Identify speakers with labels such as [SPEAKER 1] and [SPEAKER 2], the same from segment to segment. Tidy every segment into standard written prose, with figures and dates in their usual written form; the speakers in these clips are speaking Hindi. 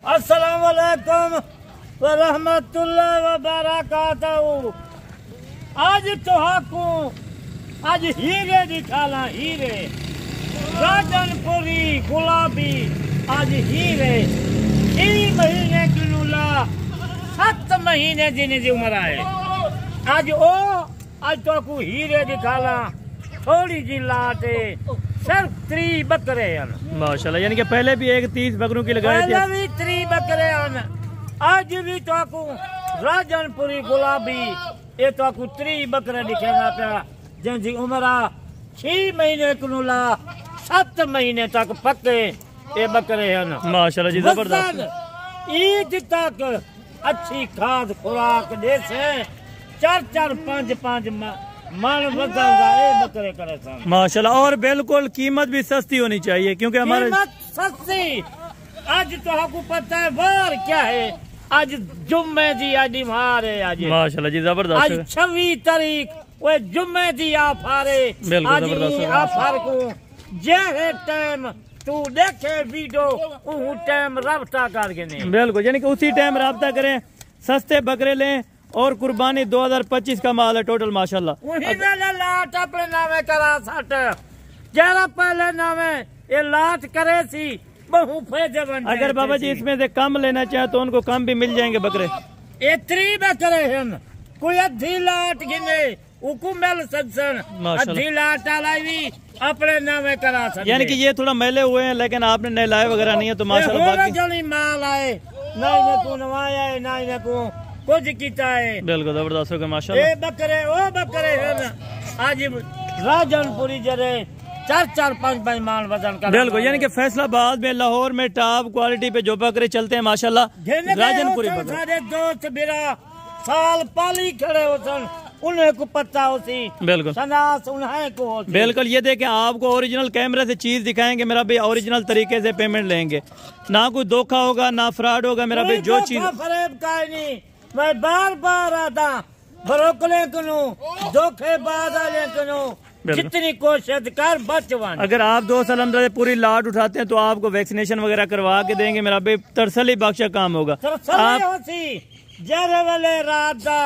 [SPEAKER 1] अस्सलाम वालेकुम व रहमतुल्लाहि व बरकातहू। आज तोहाकू आज हीरे दिखाला, हीरे राजनपुरी गुलाबी आज हीरे 3 महीने की नूला 7 महीने जीने की उम्र है। आज तो हीरे दिखाला, थोड़ी जी लाटे सिर्फ 3 बकरे हैं
[SPEAKER 2] माशाल्लाह। यानी कि पहले भी एक 30 बकरों की लगाए थे,
[SPEAKER 1] पहले भी 3 बकरे हैं। आज भी तो राजनपुरी गुलाबी ये तो 3 बकरे दिखेगा पे जिनकी उम्र 6 महीने की नूला 7 महीने तक पक्के ये बकरे हैं
[SPEAKER 2] माशाल्लाह जी, जबरदस्त।
[SPEAKER 1] ईद तक अच्छी खाद खुराक दे से 4-4 5-5 मन बकरे करे
[SPEAKER 2] माशाल्लाह। और बिल्कुल कीमत भी सस्ती होनी चाहिए क्योंकि हमारे
[SPEAKER 1] सस्ती। आज तो आपको पता है बार क्या है, आज जुम्मे जी आज मार है आज
[SPEAKER 2] माशाल्लाह जी, जबरदस्त।
[SPEAKER 1] आज 26 तारीख वो जुम्मे जी आप हारे आफार को जे है टाइम तू देखे वीडियो वो टाइम रब्ता करके नहीं
[SPEAKER 2] बिल्कुल, यानी कि उसी टाइम रब्ता करें, सस्ते बकरे लें और कुर्बानी 2025 का माल है टोटल माशाल्लाह।
[SPEAKER 1] वही वेले लाट अपने नामे करा सट जरा पहले नामे ये लाट करे सी बहु फायदे बन।
[SPEAKER 2] अगर बाबा जी इसमें से कम लेना चाहे तो उनको कम भी मिल जाएंगे बकरे।
[SPEAKER 1] ये 3 बकरे हैं, कोई अद्धी लाट गिने मिल सकसन, अद्धी लाट भी अपने नामे करा सकते।
[SPEAKER 2] यानी कि ये थोड़ा मैले हुए हैं लेकिन आपने नहलाए वगैरह नहीं है तो माशाल्लाह बाकी
[SPEAKER 1] माल आए नहीं को नवाया है नहीं को कुछ किता है।
[SPEAKER 2] बिल्कुल जबरदस्त हो गया माशाल्लाह।
[SPEAKER 1] ये बकरे वो बकरे हैं आज राजनपुरी जरे 4-4 5-5 मान वजन का
[SPEAKER 2] बिल्कुल, यानी कि फैसलाबाद में लाहौर में टॉप क्वालिटी पे जो बकरे चलते हैं माशाल्लाह राजनपुरी बकरे।
[SPEAKER 1] सारे दोस्त मेरा साल पाली खड़े होसन उन्हें को पता होती
[SPEAKER 2] बिल्कुल
[SPEAKER 1] सनास उन्हें को होती।
[SPEAKER 2] बिल्कुल, ये देखें आपको ओरिजिनल कैमरे से चीज दिखाएंगे मेरा भाई, ओरिजिनल तरीके से पेमेंट लेंगे, ना कोई धोखा होगा ना फ्रॉड होगा मेरा भाई। जो चीज
[SPEAKER 1] फरेब का नहीं मैं बार आता बरोकले कनो धोखेबाज आले कनो जितनी कोशिश कर बचवान।
[SPEAKER 2] अगर आप 2 साल अंदर पूरी लाट उठाते हैं तो आपको वैक्सीनेशन वगैरह करवा के देंगे मेरा भाई, तसल्ली बख्शा काम होगा।
[SPEAKER 1] जरे वाले रात दा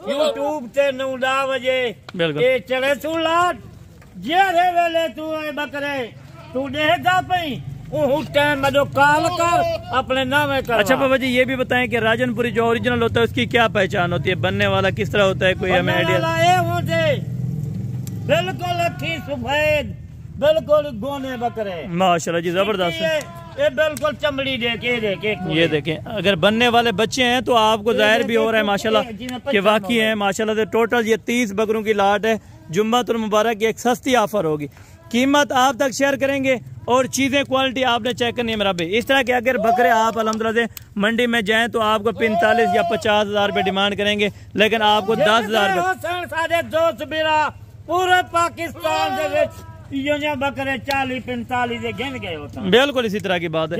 [SPEAKER 1] यूट्यूब ते 9 बजे ये चढ़े तू लाट जरे वाले तू बकरे तू देखदा पई टाइम कॉल कर अपने नाम कर।
[SPEAKER 2] अच्छा बाबा जी ये भी बताएं कि राजनपुरी जो ओरिजिनल होता है उसकी क्या पहचान होती है, बनने वाला किस तरह होता है, कोई हमें आइडिया?
[SPEAKER 1] बिल्कुल अखी सफेद बिल्कुल गोने बकरे
[SPEAKER 2] माशाल्लाह जी, जबरदस्त।
[SPEAKER 1] ये बिल्कुल चमड़ी देखे
[SPEAKER 2] ये देखें, अगर बनने वाले बच्चे हैं तो आपको जाहिर भी हो रहा है माशाल्लाह कि वाकई है माशाल्लाह से। टोटल ये 30 बकरों की लाट है। जुम्मतुल मुबारक की एक सस्ती ऑफर होगी, कीमत आप तक शेयर करेंगे और चीजें क्वालिटी आपने चेक करनी है मेरा भाई। इस तरह के अगर बकरे आप अल्हम्दुलिल्लाह से मंडी में जाएं तो आपको 45 या 50 हजार रुपए डिमांड करेंगे, लेकिन आपको
[SPEAKER 1] 10,000 पूरे पाकिस्तान बकरे 40-45 गिन गए होता।
[SPEAKER 2] बिल्कुल इसी तरह की बात है।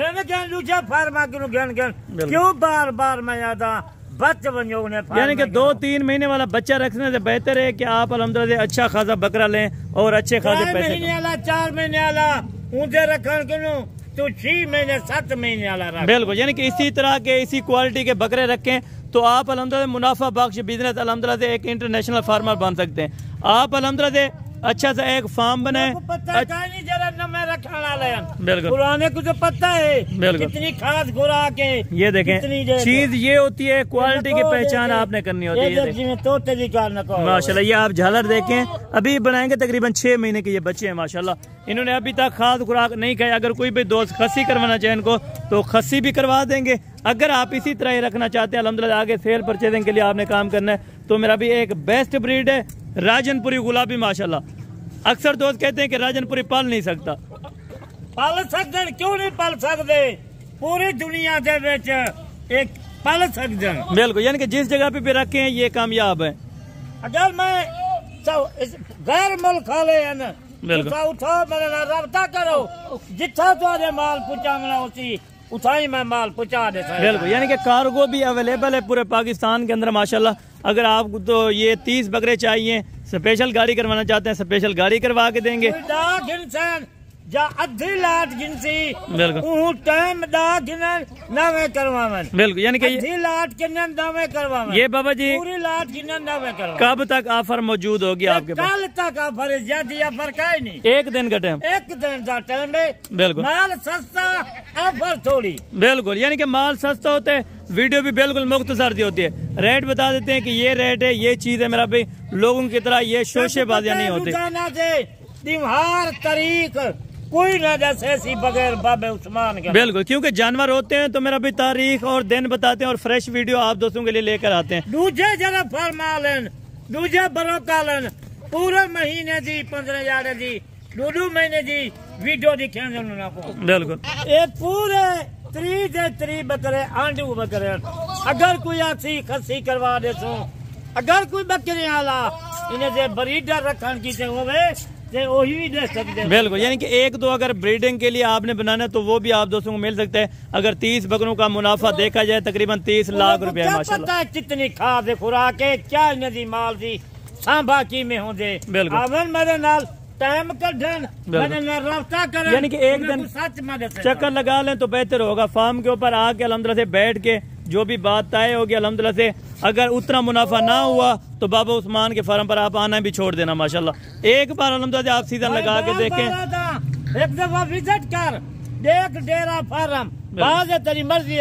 [SPEAKER 1] क्यों बार मैं यादा बच बनो
[SPEAKER 2] यानी कि 2-3 महीने वाला बच्चा रखने से बेहतर है कि आप अल्हम्दुलिल्लाह अच्छा खासा बकरा लें और अच्छे खासे पैसे।
[SPEAKER 1] 4 महीने वाला ऊँचे रखन तो 6 महीने 7 महीने वाला
[SPEAKER 2] बिल्कुल, यानी कि इसी तरह के इसी क्वालिटी के बकरे रखें तो आप अल्हम्दुलिल्लाह मुनाफा बख्श बिजनेस अल्हम्दुलिल्लाह से एक इंटरनेशनल फार्मर बन सकते हैं। आप अल्हम्दुलिल्लाह से अच्छा सा एक फार्म बनाए। बिल्कुल
[SPEAKER 1] पुराने को तो पता है कितनी खाद खुराक है।
[SPEAKER 2] ये देखें चीज ये होती है, क्वालिटी की पहचान आपने करनी होती है। माशाल्लाह ये आप झालर देखें, अभी बनाएंगे तकरीबन 6 महीने के ये बच्चे हैं माशाल्लाह। इन्होंने अभी तक खाद खुराक नहीं खाई। अगर कोई भी दोस्त खस्सी करवाना चाहे इनको तो खस्सी भी करवा देंगे। अगर आप इसी तरह ही रखना चाहते हैं अल्हम्दुलिल्लाह आगे सेल परचेजिंग के लिए आपने काम करना है तो मेरा भी एक बेस्ट ब्रीड है राजनपुरी गुलाबी माशाल्लाह। अक्सर दोस्त कहते हैं कि राजनपुरी पाल नहीं सकता,
[SPEAKER 1] पाल सकते क्यों नहीं पाल सकते, पूरी दुनिया के विच एक पाल सकते।
[SPEAKER 2] बिल्कुल, यानी कि जिस जगह पे भी रखे हैं ये कामयाब है।
[SPEAKER 1] अगर मैं गैर मुल्क वाले उठो मेरे रब्ता करो जिथा तुम्हारे माल पहुँचाना होती उठाई मैं माल पहुँचा देता।
[SPEAKER 2] बिल्कुल, यानी कि कार्गो भी अवेलेबल है पूरे पाकिस्तान के अंदर माशाल्लाह। अगर आपको तो ये 30 बकरे चाहिए, स्पेशल गाड़ी करवाना चाहते हैं स्पेशल गाड़ी करवा के देंगे।
[SPEAKER 1] जा अधी लाट गिनसी
[SPEAKER 2] बिल्कुल
[SPEAKER 1] टाइम दा गिनन नवे करवावन।
[SPEAKER 2] बिल्कुल यानी कि
[SPEAKER 1] अधी लाट गिनन नवे करवावन।
[SPEAKER 2] ये बाबा जी
[SPEAKER 1] पूरी लाट गिनन नवे करवावन।
[SPEAKER 2] कब तक ऑफर मौजूद होगी आपके पास?
[SPEAKER 1] कल तक ऑफर है, ज्यादा ऑफर का ही नहीं।
[SPEAKER 2] एक दिन का टाइम,
[SPEAKER 1] एक दिन का टाइम है।
[SPEAKER 2] बिल्कुल
[SPEAKER 1] माल सस्ता ऑफर थोड़ी।
[SPEAKER 2] बिल्कुल यानी कि माल सस्ता होता है, वीडियो भी बिल्कुल मुख्तसर दी होती है। रेट बता देते हैं कि ये रेट है, ये चीज है मेरा भाई। लोगों की तरह ये शोशेबाजियां नहीं होती।
[SPEAKER 1] दिनहार तारीख कोई ना जैसे बगैर बाबे उस्मान के।
[SPEAKER 2] बिल्कुल क्योंकि जानवर होते हैं तो मेरा भी तारीख और दिन बताते हैं और फ्रेश वीडियो आप दोस्तों के लिए लेकर आते हैं।
[SPEAKER 1] दूजे जरा फरमालन दूजे बरोकालन पूरे महीने जी 15,000 जी 2 महीने जी वीडियो दिखे
[SPEAKER 2] बिल्कुल।
[SPEAKER 1] ये पूरे 3 बकरे आंडू बकरे अगर कोई आसी खसी करवा दे सो, अगर कोई बकरे आला इन्हें से ब्रीडर रखन की से होवे वही भी दे सकते।
[SPEAKER 2] बिल्कुल यानी कि एक दो अगर ब्रीडिंग के लिए आपने बनाना है तो वो भी आप दोस्तों को मिल सकता है। अगर 30 बकरों का मुनाफा देखा जाए तकरीबन 30 लाख रुपया माशाल्लाह।
[SPEAKER 1] कितनी खाद खुराक है क्या नदी माल दी सांभा की में होंगे।
[SPEAKER 2] बिल्कुल
[SPEAKER 1] मेरे नाल टाइम कढ़न रफ्ता करें,
[SPEAKER 2] यानी कि एक दिन
[SPEAKER 1] सच मदद
[SPEAKER 2] चक्कर लगा लें तो बेहतर होगा। फार्म के ऊपर आके अल्हम्दुलिल्लाह से बैठ के जो भी बात तय होगी अल्हम्दुलिल्लाह से, अगर उतना मुनाफा ना हुआ तो बाबा उस्मान के फार्म पर आप आना भी छोड़ देना माशाल्लाह। एक बार अल्हम्दुलिल्लाह आप सीजन लगा के देखें,
[SPEAKER 1] एक दफा विजिट कर देख डेरा फार्म तेरी मर्जी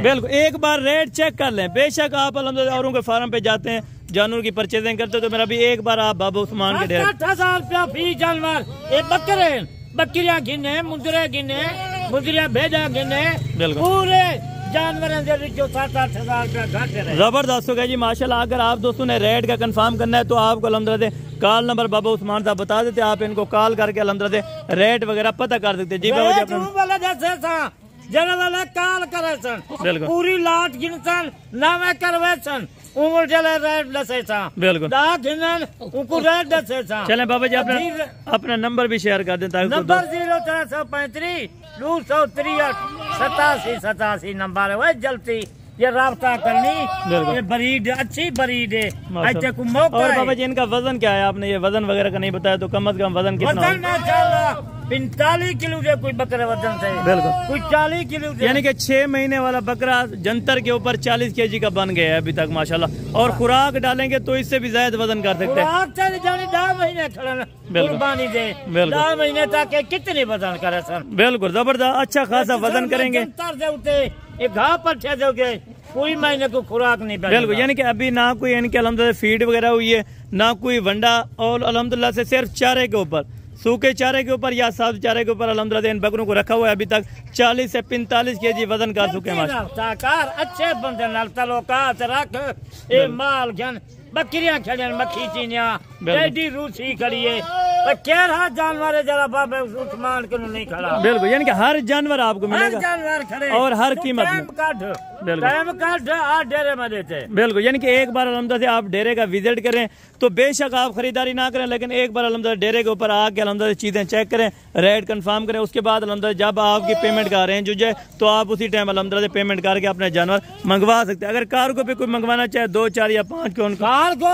[SPEAKER 2] बिल्कुल एक बार रेट चेक कर लें। बेशक आप अल्हम्दुलिल्लाह औरों के फार्म पे जाते हैं जानवर की परचेजिंग करते तो मेरा भी एक बार आप बाबा उस्मान के डेरे
[SPEAKER 1] 8,000 रुपया फी जानवर। ये बकरे बकरियां गिने मुंदरे गिने मुंदरिया भेजा गिने पूरे जानवरों से जो 7-8,000 रुपया घाटे
[SPEAKER 2] जबरदस्त हो गया जी माशाल्लाह। अगर आप दोस्तों ने रेट का कंफर्म करना है तो आपको अल्हम्दुलिल्लाह से कॉल नंबर बाबा उस्मान साहब बता देते, आप इनको कॉल करके अल्हम्दुलिल्लाह से रेट वगैरह पता कर सकते। जी बाबा जी
[SPEAKER 1] वाला कॉल करे सन पूरी लाट गिनसन नामे करवे सन उमर चले रेट दसे सा
[SPEAKER 2] बिल्कुल
[SPEAKER 1] दा गिनन उनको रेट दसे सा।
[SPEAKER 2] चलें बाबा जी अपना नंबर भी शेयर कर दें ताकि
[SPEAKER 1] नंबर 0335 263 87 नंबर है। वह जल्दी ये राब्ता करनी, ये बरीड अच्छी बरीड है।
[SPEAKER 2] और बाबा जी इनका वजन क्या है? आपने ये वजन वगैरह का नहीं बताया तो कम से कम वजन कितना?
[SPEAKER 1] 45 किलो से कोई बकरा वजन से
[SPEAKER 2] बिल्कुल
[SPEAKER 1] कोई 40 किलो
[SPEAKER 2] यानी कि 6 महीने वाला बकरा जंतर के ऊपर 40 kg का बन गया है अभी तक माशाल्लाह। और खुराक डालेंगे तो इससे भी ज्यादा वजन कर सकते हैं।
[SPEAKER 1] 10 महीने कुर्बानी दे 10 महीने तक कितने वजन करे सर।
[SPEAKER 2] बिल्कुल जबरदस्त अच्छा खासा वजन करेंगे।
[SPEAKER 1] घाव पर दोगे कोई महीने को खुराक नहीं
[SPEAKER 2] बिल्कुल यानी कि अभी ना कोई इनके अल्हम्दुलिल्लाह फीड वगैरह हुई है ना कोई वंडा, और अल्हम्दुलिल्लाह से सिर्फ चारे के ऊपर सूखे चारे के ऊपर या साफ चारे के ऊपर अल्हम्दुलिल्लाह इन बकरों को रखा हुआ है। अभी तक 40 से 45 kg वजन कर चुके हैं
[SPEAKER 1] माशाल्लाह। अच्छे बंदे नाल तलोकात रख ए माल जन बकरियां खड़ियां मक्खी चीनियां एडी रूसी खड़ी है केरा जानवर जरा बाबे उस्मान को नहीं खड़ा।
[SPEAKER 2] बिल्कुल यानी कि हर जानवर आपको मिलेगा,
[SPEAKER 1] जानवर खड़े
[SPEAKER 2] और हर कीमत में
[SPEAKER 1] डेरे में देते।
[SPEAKER 2] बिल्कुल यानी कि एक बार अल्हम्दुलिल्लाह से आप डेरे का विजिट करें तो बेशक आप खरीदारी ना करें, लेकिन एक बार अल्हम्दुलिल्लाह डेरे के ऊपर आके अल्हम्दुलिल्लाह चीजें चेक करें, रेट कंफर्म करें। उसके बाद अल्हम्दुलिल्लाह जब आपकी पेमेंट का अरेंज हो जाए तो आप उसी टाइम अल्हम्दुलिल्लाह पेमेंट करके अपने जानवर मंगवा सकते हैं। अगर कार्गो पे कोई मंगवाना चाहे 2, 4 या 5 के उनका
[SPEAKER 1] कार्गो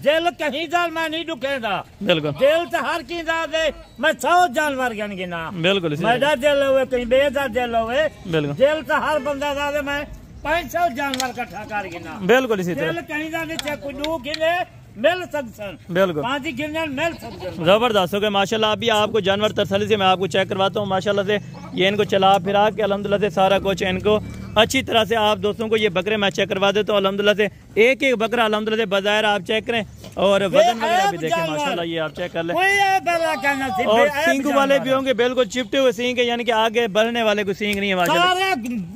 [SPEAKER 1] दिल कहीं दाल मैं नहीं दुखेगा।
[SPEAKER 2] बिल्कुल
[SPEAKER 1] दिल तो हर की दे मैं 100 जानवर गन गिना।
[SPEAKER 2] बिल्कुल
[SPEAKER 1] मेरा दिल हुए कहीं बेदा दिल हुए
[SPEAKER 2] बिल्कुल
[SPEAKER 1] दिल तो हर बंदा दे मैं 500 जानवर इकट्ठा कर गिना।
[SPEAKER 2] बिल्कुल इसी तरह
[SPEAKER 1] दिल कहीं दाल कोई 2 गिने मिल सकते।
[SPEAKER 2] बिल्कुल
[SPEAKER 1] 5 गिने मिल सकते।
[SPEAKER 2] जबरदस्त हो गया माशाल्लाह। अभी आपको जानवर तसल्ली से मैं आपको चेक करवाता हूँ माशाल्लाह से। ये इनको चला फिरा के अल्हम्दुलिल्लाह से सारा कुछ इनको अच्छी तरह से आप दोस्तों को ये बकरे मैं चेक करवा देता हूँ अल्हम्दुलिल्लाह से। एक एक बकरा अल्हम्दुलिल्लाह से बाज़ाहिर आप चेक करें और वजन वगैरह भी देखें माशाल्लाह। ये आप चेक कर लें। और सींग वाले भी होंगे बिल्कुल चिपटे हुए सींग है, यानी कि आगे बढ़ने वाले कोई सींग नहीं है माशाल्लाह।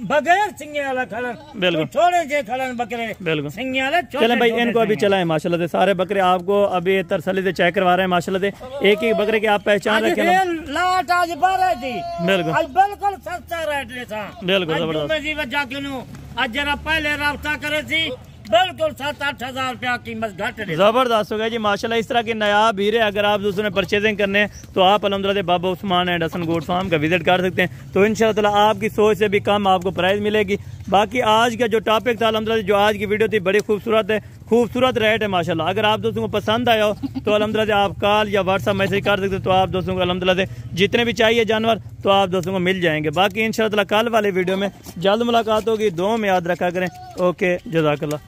[SPEAKER 1] बगैर सिंगे वाला खड़न
[SPEAKER 2] बिल्कुल
[SPEAKER 1] थोड़े जे खड़न बकरे
[SPEAKER 2] बिल्कुल
[SPEAKER 1] सिंगे वाले।
[SPEAKER 2] चलें भाई इनको अभी चलाएं माशाल्लाह से। सारे बकरे आपको अभी तसल्ली से चेक करवा रहे हैं माशाल्लाह से। एक एक बकरे की आप पहचान रखें।
[SPEAKER 1] लाट आज 12 थी
[SPEAKER 2] बिल्कुल
[SPEAKER 1] बिल्कुल सस्ता रेट लेता
[SPEAKER 2] बिल्कुल जबरदस्त।
[SPEAKER 1] आज जरा पहले राब्ता करे थी बिल्कुल 7-8 हजार रुपया कीमत घट रही।
[SPEAKER 2] जबरदस्त हो गया जी माशाल्लाह। इस तरह के नायाब हीरे अगर आप दूसरों ने परचेजिंग करने हैं तो आप अल्हम्दुलिल्लाह Baba Usman and Hasan goat farm का विजिट कर सकते हैं। तो इंशाअल्लाह आपकी सोच से भी कम आपको प्राइस मिलेगी। बाकी आज का जो टॉपिक था अल्हम्दुलिल्लाह जो आज की वीडियो थी बड़ी खूबसूरत है, खूबसूरत रेट है माशाल्लाह। अगर आप दोस्तों को पसंद आया हो तो अल्हम्दुलिल्लाह से आप कॉल या व्हाट्सअप मैसेज कर सकते हो, तो आप दोस्तों को अल्हम्दुलिल्लाह से जितने भी चाहिए जानवर तो आप दोस्तों को मिल जाएंगे। बाकी इंशाअल्लाह कल वाले वीडियो में जल्द मुलाकात होगी। दुआ में याद रखा करें। ओके, जज़ाकल्लाह।